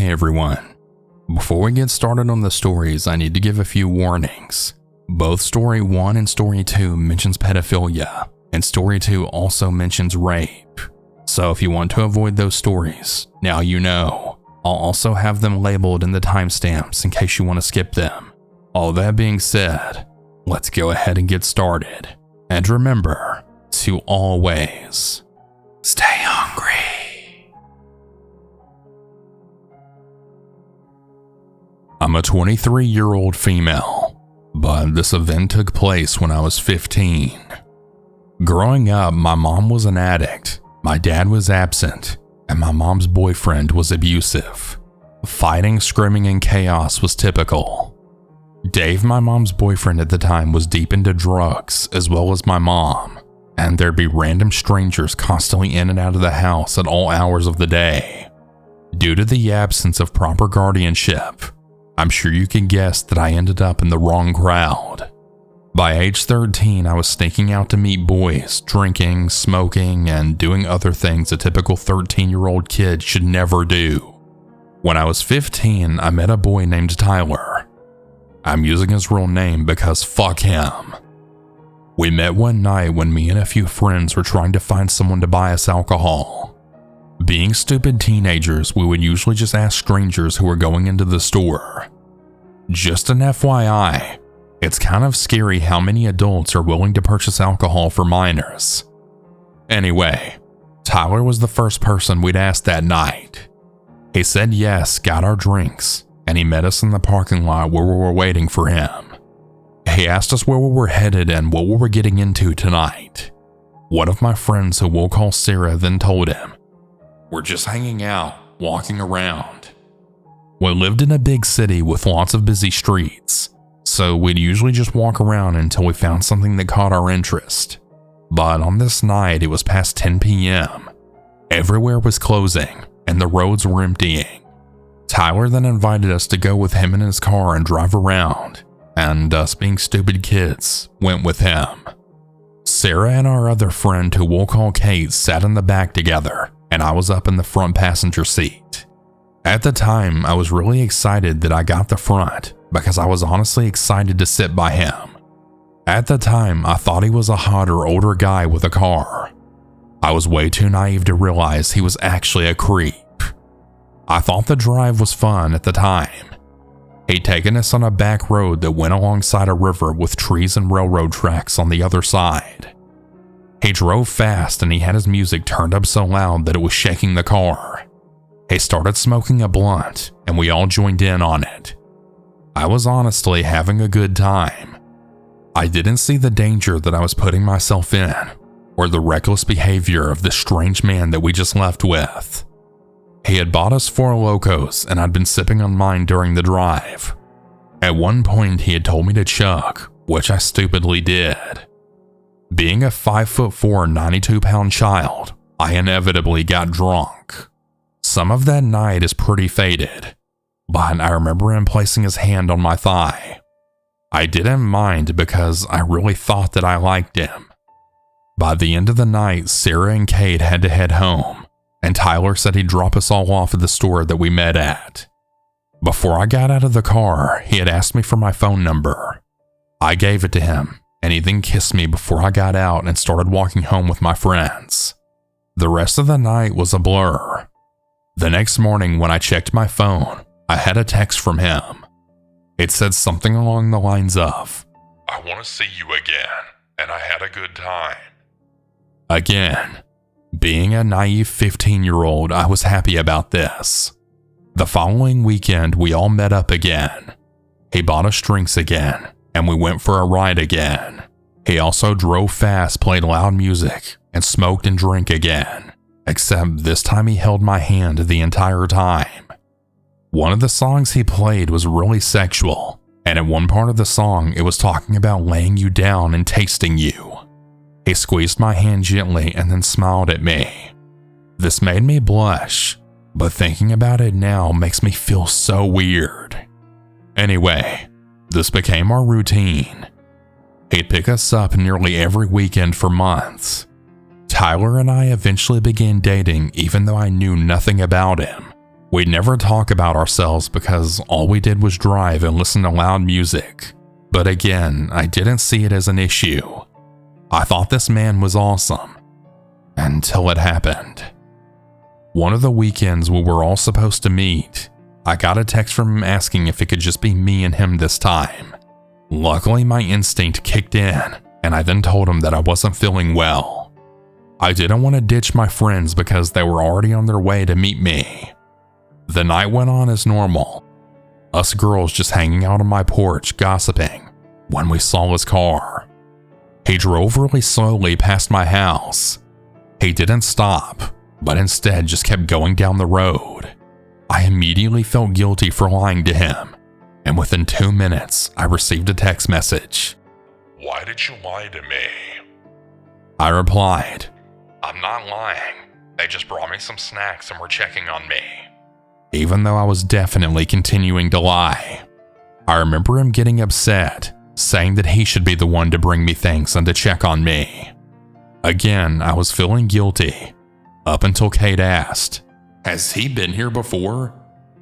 Hey everyone. Before we get started on the stories, I need to give a few warnings. Both Story 1 and Story 2 mentions pedophilia, and Story 2 also mentions rape. So if you want to avoid those stories, now you know. I'll also have them labeled in the timestamps in case you want to skip them. All that being said, let's go ahead and get started. And remember to always stay hungry. I'm a 23-year-old female, but this event took place when I was 15. Growing up, my mom was an addict, my dad was absent, and my mom's boyfriend was abusive. Fighting, screaming, and chaos was typical. Dave, my mom's boyfriend at the time, was deep into drugs as well as my mom, and there'd be random strangers constantly in and out of the house at all hours of the day. Due to the absence of proper guardianship, I'm sure you can guess that I ended up in the wrong crowd. By age 13, I was sneaking out to meet boys, drinking, smoking, and doing other things a typical 13-year-old kid should never do. When I was 15, I met a boy named Tyler. I'm using his real name because fuck him. We met one night when me and a few friends were trying to find someone to buy us alcohol. Being stupid teenagers, we would usually just ask strangers who were going into the store. Just an FYI, it's kind of scary how many adults are willing to purchase alcohol for minors. Anyway, Tyler was the first person we'd asked that night. He said yes, got our drinks, and he met us in the parking lot where we were waiting for him. He asked us where we were headed and what we were getting into tonight. One of my friends, who we'll call Sarah, then told him, "We're just hanging out, walking around." We lived in a big city with lots of busy streets, so we'd usually just walk around until we found something that caught our interest. But on this night, it was past 10 p.m. Everywhere was closing, and the roads were emptying. Tyler then invited us to go with him in his car and drive around, and us being stupid kids, went with him. Sarah and our other friend, who we'll call Kate, sat in the back together, and I was up in the front passenger seat. At the time, I was really excited that I got the front because I was honestly excited to sit by him. At the time, I thought he was a hotter, older guy with a car. I was way too naive to realize he was actually a creep. I thought the drive was fun at the time. He'd taken us on a back road that went alongside a river with trees and railroad tracks on the other side. He drove fast and he had his music turned up so loud that it was shaking the car. He started smoking a blunt and we all joined in on it. I was honestly having a good time. I didn't see the danger that I was putting myself in, or the reckless behavior of this strange man that we just left with. He had bought us 4 Locos and I'd been sipping on mine during the drive. At one point he had told me to chug, which I stupidly did. Being a 5'4", 92-pound child, I inevitably got drunk. Some of that night is pretty faded, but I remember him placing his hand on my thigh. I didn't mind because I really thought that I liked him. By the end of the night, Sarah and Kate had to head home, and Tyler said he'd drop us all off at the store that we met at. Before I got out of the car, he had asked me for my phone number. I gave it to him, and he then kissed me before I got out and started walking home with my friends. The rest of the night was a blur. The next morning when I checked my phone, I had a text from him. It said something along the lines of, "I want to see you again, and I had a good time." Again, being a naive 15-year-old, I was happy about this. The following weekend, we all met up again. He bought us drinks again, and we went for a ride again. He also drove fast, played loud music, and smoked and drank again. Except this time he held my hand the entire time. One of the songs he played was really sexual, and at one part of the song it was talking about laying you down and tasting you. He squeezed my hand gently and then smiled at me. This made me blush, but thinking about it now makes me feel so weird. Anyway, this became our routine. He'd pick us up nearly every weekend for months. Tyler and I eventually began dating even though I knew nothing about him. We'd never talk about ourselves because all we did was drive and listen to loud music. But again, I didn't see it as an issue. I thought this man was awesome. Until it happened. One of the weekends we were all supposed to meet, I got a text from him asking if it could just be me and him this time. Luckily, my instinct kicked in, and I then told him that I wasn't feeling well. I didn't want to ditch my friends because they were already on their way to meet me. The night went on as normal. Us girls just hanging out on my porch gossiping when we saw his car. He drove really slowly past my house. He didn't stop, but instead just kept going down the road. I immediately felt guilty for lying to him, and within 2 minutes, I received a text message. "Why did you lie to me?" I replied, "I'm not lying. They just brought me some snacks and were checking on me." Even though I was definitely continuing to lie. I remember him getting upset, saying that he should be the one to bring me things and to check on me. Again, I was feeling guilty, up until Kate asked, "Has he been here before?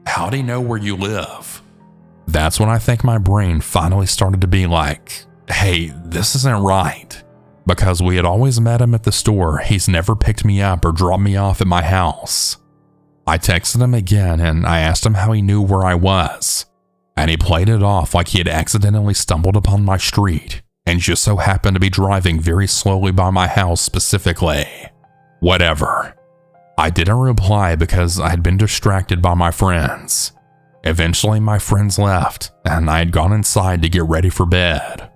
How'd he know where you live?" That's when I think my brain finally started to be like, hey, this isn't right. Because we had always met him at the store, he's never picked me up or dropped me off at my house. I texted him again and I asked him how he knew where I was. And he played it off like he had accidentally stumbled upon my street and just so happened to be driving very slowly by my house specifically. Whatever. I didn't reply because I had been distracted by my friends. Eventually my friends left and I had gone inside to get ready for bed.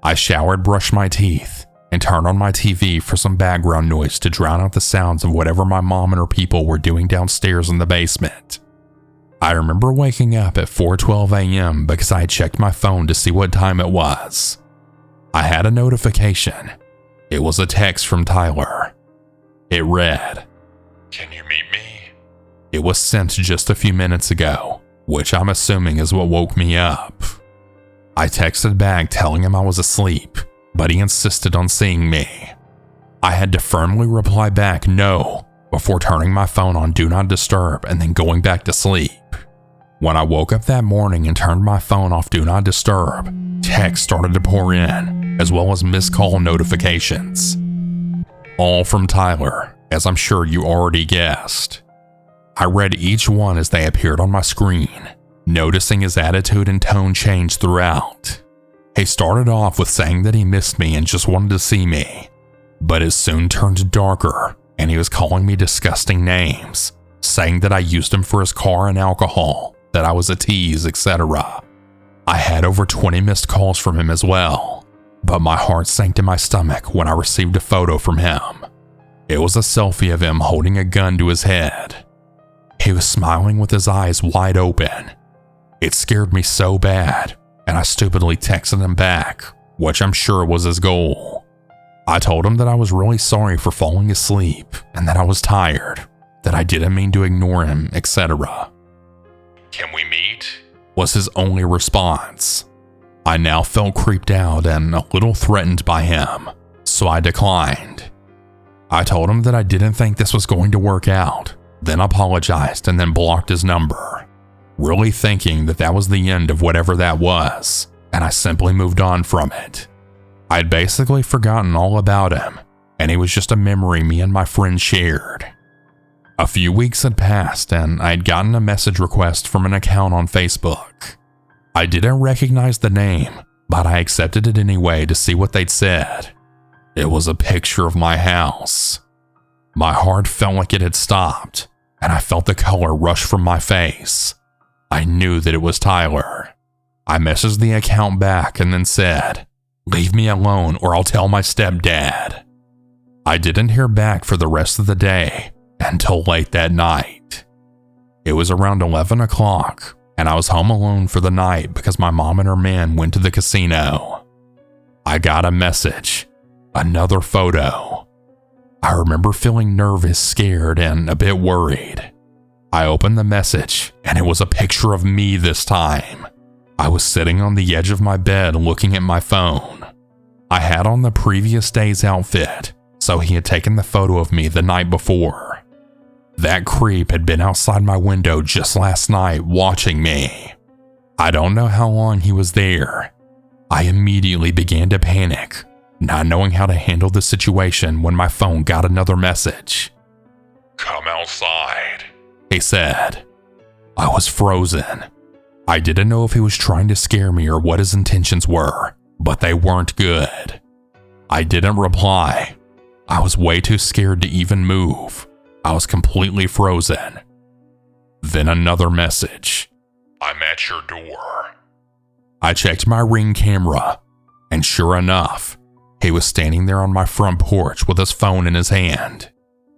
I showered, brushed my teeth, and turned on my TV for some background noise to drown out the sounds of whatever my mom and her people were doing downstairs in the basement. I remember waking up at 4:12 a.m. because I had checked my phone to see what time it was. I had a notification. It was a text from Tyler. It read, "Can you meet me?" It was sent just a few minutes ago, which I'm assuming is what woke me up. I texted back telling him I was asleep, but he insisted on seeing me. I had to firmly reply back no before turning my phone on Do Not Disturb and then going back to sleep. When I woke up that morning and turned my phone off Do Not Disturb, texts started to pour in, as well as missed call notifications. All from Tyler, as I'm sure you already guessed. I read each one as they appeared on my screen, noticing his attitude and tone change throughout. He started off with saying that he missed me and just wanted to see me, but it soon turned darker and he was calling me disgusting names, saying that I used him for his car and alcohol, that I was a tease, etc. I had over 20 missed calls from him as well, but my heart sank to my stomach when I received a photo from him. It was a selfie of him holding a gun to his head. He was smiling with his eyes wide open. It scared me so bad, and I stupidly texted him back, which I'm sure was his goal. I told him that I was really sorry for falling asleep and that I was tired, that I didn't mean to ignore him, etc. "Can we meet?" was his only response. I now felt creeped out and a little threatened by him, so I declined. I told him that I didn't think this was going to work out, then apologized and then blocked his number, really thinking that that was the end of whatever that was, and I simply moved on from it. I'd basically forgotten all about him, and he was just a memory me and my friends shared. A few weeks had passed and I'd gotten a message request from an account on Facebook. I didn't recognize the name, but I accepted it anyway to see what they'd said. It was a picture of my house. My heart felt like it had stopped, and I felt the color rush from my face. I knew that it was Tyler. I messaged the account back and then said, "Leave me alone or I'll tell my stepdad." I didn't hear back for the rest of the day until late that night. It was around 11 o'clock, and I was home alone for the night because my mom and her man went to the casino. I got a message, another photo. I remember feeling nervous, scared, and a bit worried. I opened the message, and it was a picture of me this time. I was sitting on the edge of my bed looking at my phone. I had on the previous day's outfit, so he had taken the photo of me the night before. That creep had been outside my window just last night watching me. I don't know how long he was there. I immediately began to panic, not knowing how to handle the situation when my phone got another message. Come outside, he said. I was frozen. I didn't know if he was trying to scare me or what his intentions were, but they weren't good. I didn't reply. I was way too scared to even move. I was completely frozen. Then another message. I'm at your door. I checked my Ring camera, and sure enough, he was standing there on my front porch with his phone in his hand.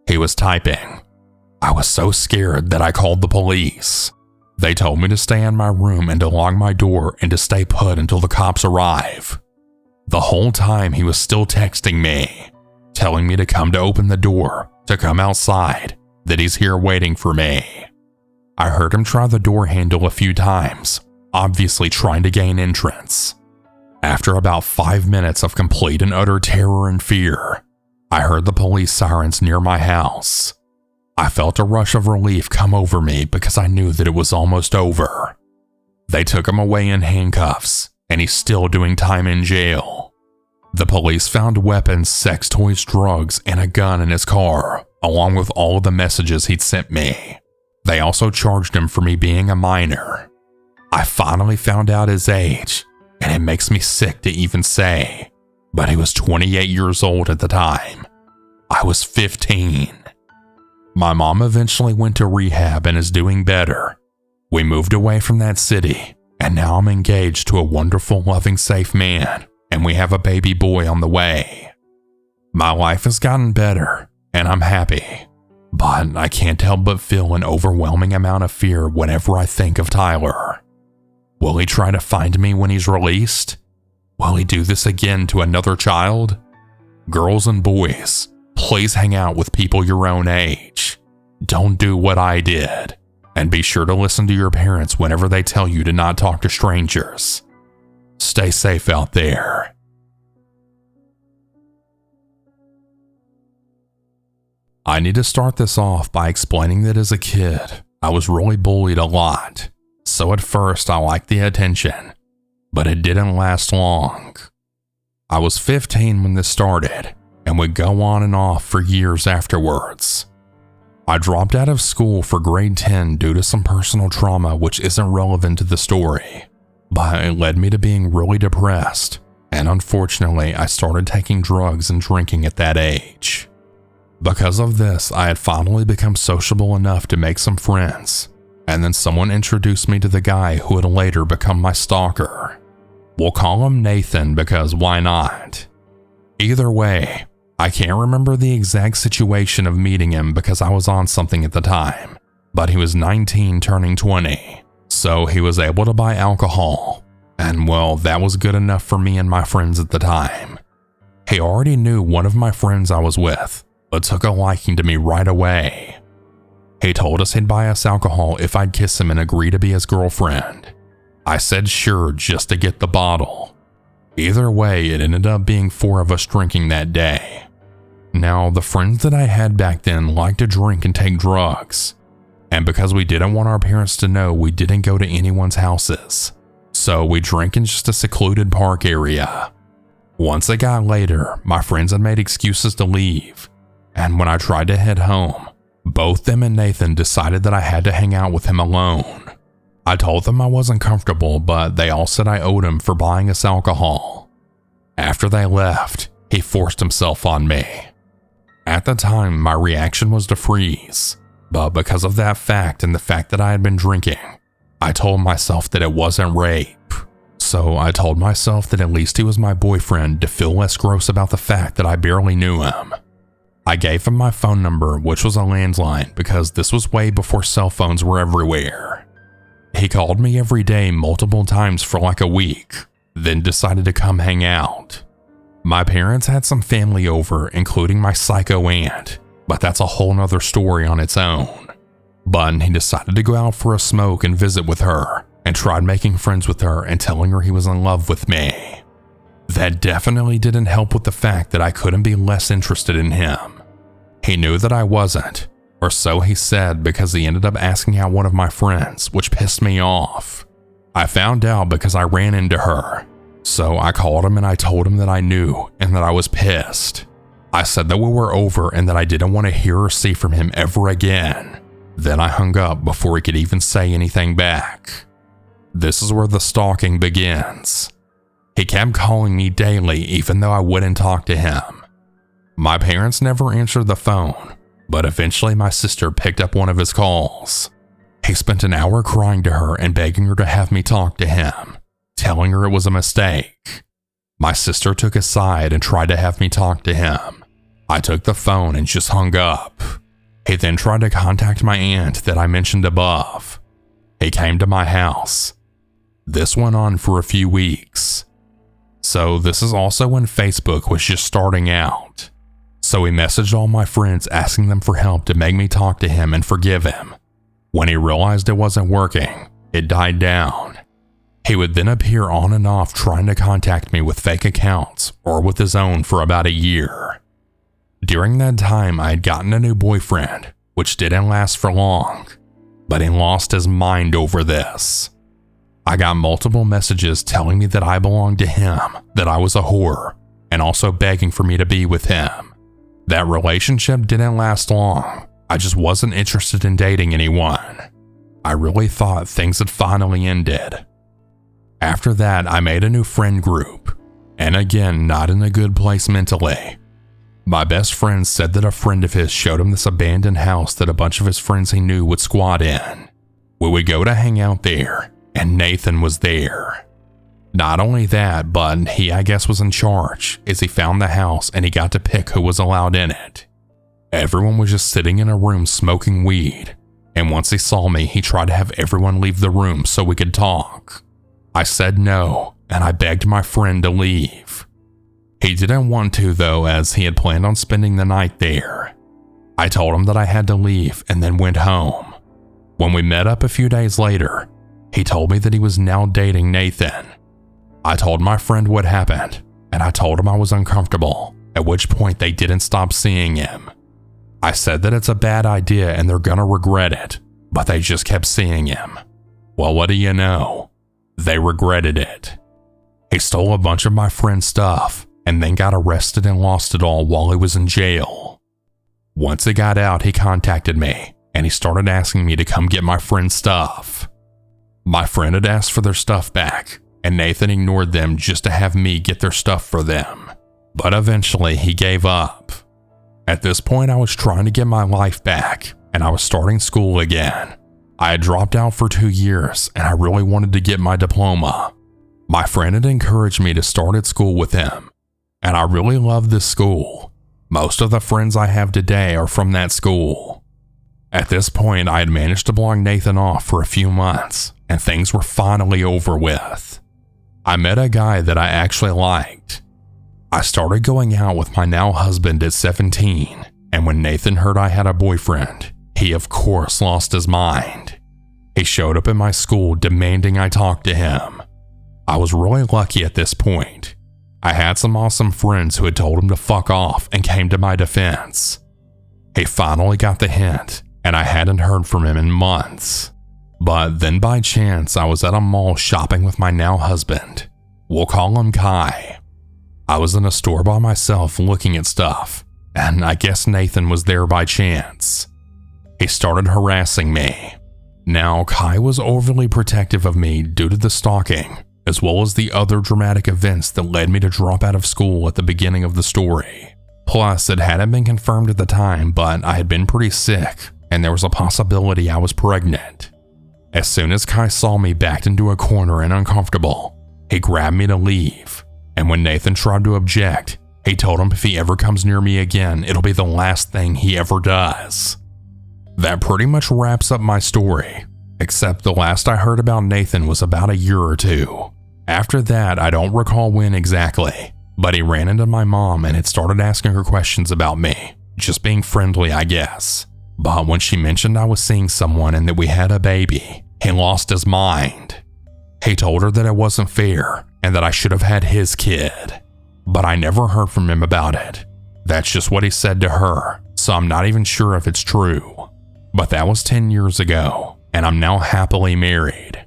He was typing. I was so scared that I called the police. They told me to stay in my room and to lock my door and to stay put until the cops arrive. The whole time he was still texting me, telling me to come to open the door, to come outside, that he's here waiting for me. I heard him try the door handle a few times, obviously trying to gain entrance. After about 5 minutes of complete and utter terror and fear, I heard the police sirens near my house. I felt a rush of relief come over me because I knew that it was almost over. They took him away in handcuffs, and he's still doing time in jail. The police found weapons, sex toys, drugs, and a gun in his car, along with all of the messages he'd sent me. They also charged him for me being a minor. I finally found out his age, and it makes me sick to even say, but he was 28 years old at the time. I was 15. My mom eventually went to rehab and is doing better. We moved away from that city, and now I'm engaged to a wonderful, loving, safe man, and we have a baby boy on the way. My life has gotten better, and I'm happy, but I can't help but feel an overwhelming amount of fear whenever I think of Tyler. Will he try to find me when he's released? Will he do this again to another child? Girls and boys, please hang out with people your own age. Don't do what I did, and be sure to listen to your parents whenever they tell you to not talk to strangers. Stay safe out there. I need to start this off by explaining that as a kid, I was really bullied a lot. So at first I liked the attention, but it didn't last long. I was 15 when this started, and would go on and off for years afterwards. I dropped out of school for grade 10 due to some personal trauma which isn't relevant to the story, but it led me to being really depressed, and unfortunately I started taking drugs and drinking at that age. Because of this, I had finally become sociable enough to make some friends, and then someone introduced me to the guy who would later become my stalker. We'll call him Nathan because why not? Either way, I can't remember the exact situation of meeting him because I was on something at the time, but he was 19 turning 20, so he was able to buy alcohol, and well, that was good enough for me and my friends at the time. He already knew one of my friends I was with, but took a liking to me right away. He told us he'd buy us alcohol if I'd kiss him and agree to be his girlfriend. I said sure just to get the bottle. Either way, it ended up being 4 of us drinking that day. Now, the friends that I had back then liked to drink and take drugs, and because we didn't want our parents to know, we didn't go to anyone's houses, so we drank in just a secluded park area. Once it got later, my friends had made excuses to leave, and when I tried to head home, both them and Nathan decided that I had to hang out with him alone. I told them I wasn't comfortable, but they all said I owed him for buying us alcohol. After they left, he forced himself on me. At the time, my reaction was to freeze, but because of that fact and the fact that I had been drinking, I told myself that it wasn't rape. So I told myself that at least he was my boyfriend to feel less gross about the fact that I barely knew him. I gave him my phone number, which was a landline because this was way before cell phones were everywhere. He called me every day multiple times for like a week, then decided to come hang out. My parents had some family over, including my psycho aunt, but that's a whole nother story on its own. But he decided to go out for a smoke and visit with her, and tried making friends with her and telling her he was in love with me. That definitely didn't help with the fact that I couldn't be less interested in him. He knew that I wasn't, Or so he said, because he ended up asking out one of my friends, which pissed me off. I found out because I ran into her. So I called him and I told him that I knew and that I was pissed. I said that we were over and that I didn't want to hear or see from him ever again. Then I hung up before he could even say anything back. This is where the stalking begins. He kept calling me daily even though I wouldn't talk to him. My parents never answered the phone, but eventually my sister picked up one of his calls. He spent an hour crying to her and begging her to have me talk to him, telling her it was a mistake. My sister took his side and tried to have me talk to him. I took the phone and just hung up. He then tried to contact my aunt that I mentioned above. He came to my house. This went on for a few weeks. So this is also when Facebook was just starting out. So he messaged all my friends asking them for help to make me talk to him and forgive him. When he realized it wasn't working, it died down. He would then appear on and off trying to contact me with fake accounts or with his own for about a year. During that time, I had gotten a new boyfriend, which didn't last for long, but he lost his mind over this. I got multiple messages telling me that I belonged to him, that I was a whore, and also begging for me to be with him. That relationship didn't last long. I just wasn't interested in dating anyone. I really thought things had finally ended. After that, I made a new friend group, and again, not in a good place mentally. My best friend said that a friend of his showed him this abandoned house that a bunch of his friends he knew would squat in. We would go to hang out there, and Nathan was there. Not only that, but he, I guess, was in charge, as he found the house and he got to pick who was allowed in it. Everyone was just sitting in a room smoking weed, and once he saw me, he tried to have everyone leave the room so we could talk. I said no, and I begged my friend to leave. He didn't want to though, as he had planned on spending the night there. I told him that I had to leave and then went home. When we met up a few days later, he told me that he was now dating Nathan. I told my friend what happened, and I told him I was uncomfortable, at which point they didn't stop seeing him. I said that it's a bad idea and they're gonna regret it, but they just kept seeing him. Well, what do you know? They regretted it. He stole a bunch of my friend's stuff and then got arrested and lost it all while he was in jail. Once he got out, he contacted me and he started asking me to come get my friend's stuff. My friend had asked for their stuff back, and Nathan ignored them just to have me get their stuff for them. But eventually he gave up. At this point, I was trying to get my life back, and I was starting school again. I had dropped out for 2 years, and I really wanted to get my diploma. My friend had encouraged me to start at school with him, and I really loved this school. Most of the friends I have today are from that school. At this point, I had managed to block Nathan off for a few months, and things were finally over with. I met a guy that I actually liked. I started going out with my now husband at 17, and when Nathan heard I had a boyfriend, he of course lost his mind. He showed up at my school demanding I talk to him. I was really lucky at this point. I had some awesome friends who had told him to fuck off and came to my defense. He finally got the hint, and I hadn't heard from him in months. But then by chance, I was at a mall shopping with my now husband. We'll call him Kai. I was in a store by myself looking at stuff, and I guess Nathan was there by chance. He started harassing me. Now, Kai was overly protective of me due to the stalking, as well as the other dramatic events that led me to drop out of school at the beginning of the story. Plus, it hadn't been confirmed at the time, but I had been pretty sick, and there was a possibility I was pregnant. As soon as Kai saw me backed into a corner and uncomfortable, he grabbed me to leave. And when Nathan tried to object, he told him if he ever comes near me again, it'll be the last thing he ever does. That pretty much wraps up my story, except the last I heard about Nathan was about a year or two. After that, I don't recall when exactly, but he ran into my mom and had started asking her questions about me, just being friendly, I guess. But when she mentioned I was seeing someone and that we had a baby, he lost his mind. He told her that it wasn't fair and that I should have had his kid, but I never heard from him about it. That's just what he said to her, so I'm not even sure if it's true. But that was 10 years ago, and I'm now happily married.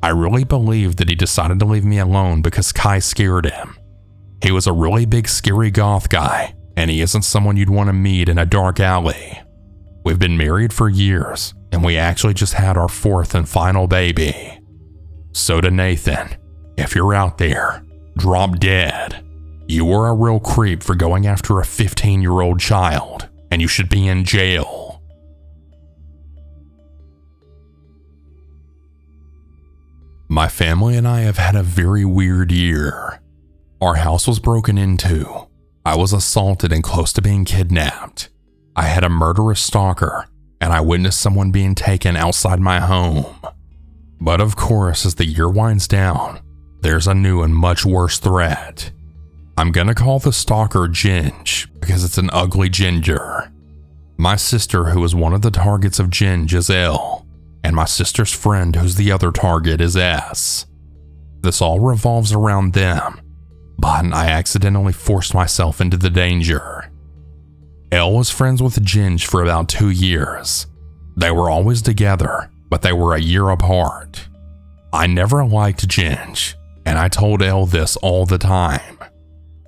I really believe that he decided to leave me alone because Kai scared him. He was a really big scary goth guy, and he isn't someone you'd want to meet in a dark alley. We've been married for years, and we actually just had our 4th and final baby. So to Nathan, if you're out there, drop dead. You were a real creep for going after a 15-year-old child, and you should be in jail. My family and I have had a very weird year. Our house was broken into. I was assaulted and close to being kidnapped. I had a murderous stalker, and I witnessed someone being taken outside my home. But of course, as the year winds down, there's a new and much worse threat. I'm gonna call the stalker Ginge because it's an ugly ginger. My sister, who is one of the targets of Ginge, is L, and my sister's friend, who's the other target, is S. This all revolves around them, but I accidentally forced myself into the danger. L was friends with Ginge for about 2 years. They were always together, but they were a year apart. I never liked Ginge, and I told L this all the time.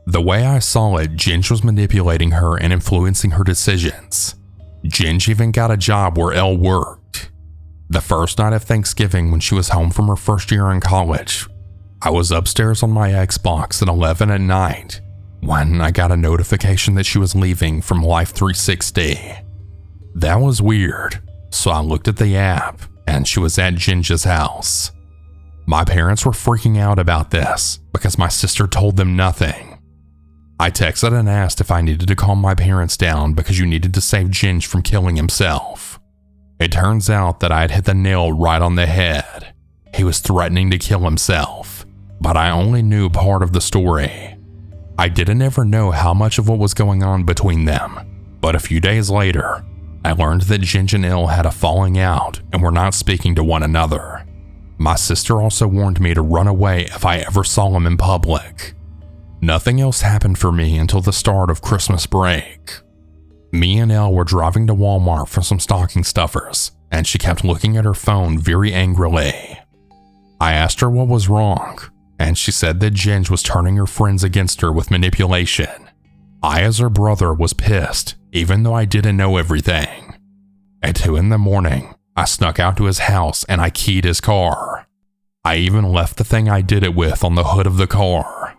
The way I saw it, Ginge was manipulating her and influencing her decisions. Ginge even got a job where L worked. The first night of Thanksgiving, when she was home from her first year in college, I was upstairs on my Xbox at 11 at night when I got a notification that she was leaving from Life 360. That was weird, so I looked at the app and she was at Ginge's house. My parents were freaking out about this because my sister told them nothing. I texted and asked if I needed to calm my parents down because you needed to save Ginge from killing himself. It turns out that I had hit the nail right on the head. He was threatening to kill himself, but I only knew part of the story. I didn't ever know how much of what was going on between them, but a few days later, I learned that Ginge and L had a falling out and were not speaking to one another. My sister also warned me to run away if I ever saw him in public. Nothing else happened for me until the start of Christmas break. Me and Elle were driving to Walmart for some stocking stuffers, and she kept looking at her phone very angrily. I asked her what was wrong, and she said that Ginge was turning her friends against her with manipulation. I, as her brother, was pissed, even though I didn't know everything. At 2 a.m, I snuck out to his house and I keyed his car. I even left the thing I did it with on the hood of the car.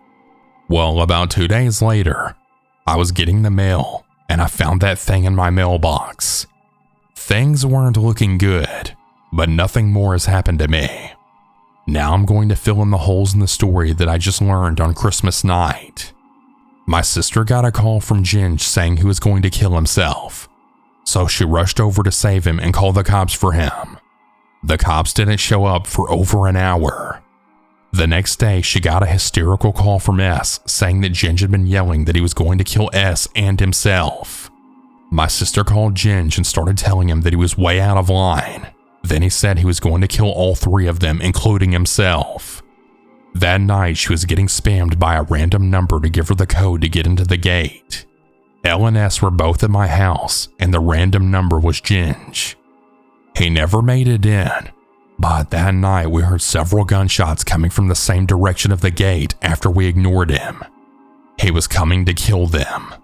Well, about 2 days later, I was getting the mail and I found that thing in my mailbox. Things weren't looking good, but nothing more has happened to me. Now I'm going to fill in the holes in the story that I just learned on Christmas night. My sister got a call from Ginge saying he was going to kill himself, so she rushed over to save him and call the cops for him. The cops didn't show up for over an hour. The next day, she got a hysterical call from S saying that Ginge had been yelling that he was going to kill S and himself. My sister called Ginge and started telling him that he was way out of line. Then he said he was going to kill all 3 of them, including himself. That night, she was getting spammed by a random number to give her the code to get into the gate. L and S were both at my house, and the random number was Ginge. He never made it in, but that night we heard several gunshots coming from the same direction of the gate after we ignored him. He was coming to kill them.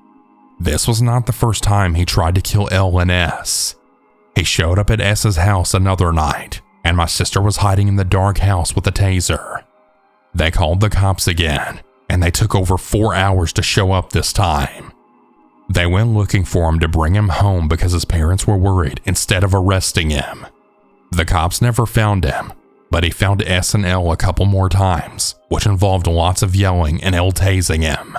This was not the first time he tried to kill L and S. He showed up at S's house another night, and my sister was hiding in the dark house with a taser. They called the cops again, and they took over 4 hours to show up this time. They went looking for him to bring him home because his parents were worried instead of arresting him. The cops never found him, but he found S and L a couple more times, which involved lots of yelling and L tasing him.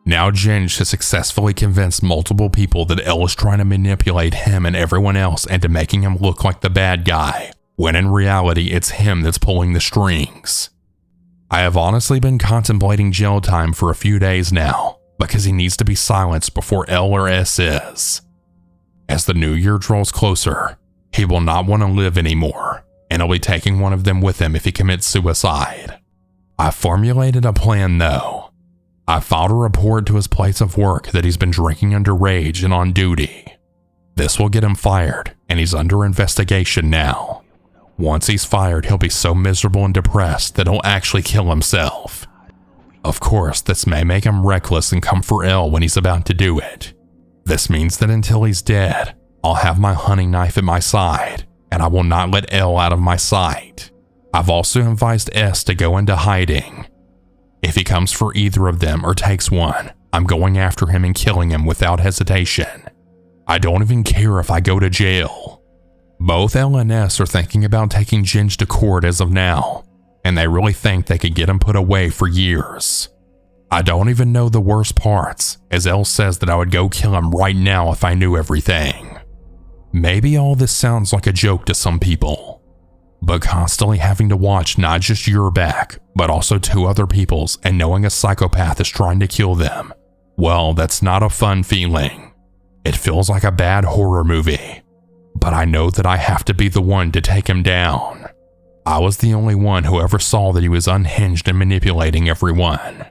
Now Ginge has successfully convinced multiple people that L is trying to manipulate him and everyone else into making him look like the bad guy, when in reality it's him that's pulling the strings. I have honestly been contemplating jail time for a few days now, because he needs to be silenced before L or S is. As the new year draws closer, he will not want to live anymore, and he'll be taking one of them with him if he commits suicide. I formulated a plan though. I filed a report to his place of work that he's been drinking underage and on duty. This will get him fired, and he's under investigation now. Once he's fired, he'll be so miserable and depressed that he'll actually kill himself. Of course, this may make him reckless and come for L when he's about to do it. This means that until he's dead, I'll have my hunting knife at my side, and I will not let L out of my sight. I've also advised S to go into hiding. If he comes for either of them or takes one, I'm going after him and killing him without hesitation. I don't even care if I go to jail. Both L and S are thinking about taking Ginge to court as of now, and they really think they could get him put away for years. I don't even know the worst parts, as L says that I would go kill him right now if I knew everything. Maybe all this sounds like a joke to some people, but constantly having to watch not just your back, but also 2 other people's and knowing a psychopath is trying to kill them, well, that's not a fun feeling. It feels like a bad horror movie, but I know that I have to be the one to take him down. I was the only one who ever saw that he was unhinged and manipulating everyone.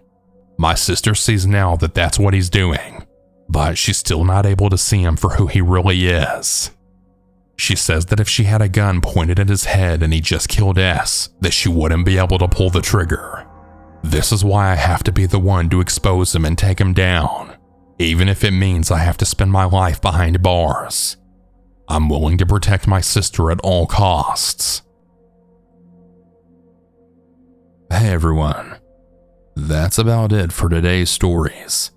My sister sees now that that's what he's doing, but she's still not able to see him for who he really is. She says that if she had a gun pointed at his head and he just killed S, that she wouldn't be able to pull the trigger. This is why I have to be the one to expose him and take him down, even if it means I have to spend my life behind bars. I'm willing to protect my sister at all costs. Hey everyone, that's about it for today's stories.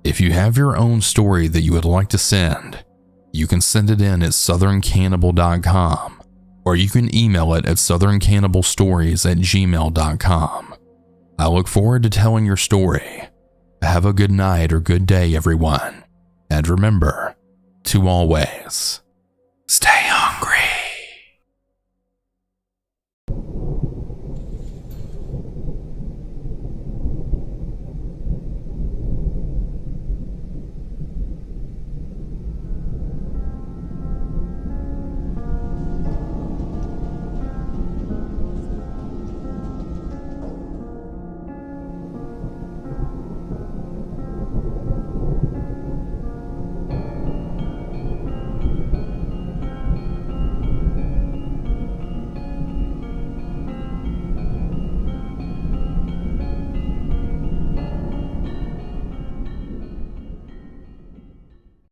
If you have your own story that you would like to send, you can send it in at southerncannibal.com, or you can email it at southerncannibalstories@gmail.com. I look forward to telling your story. Have a good night or good day, everyone, and remember to always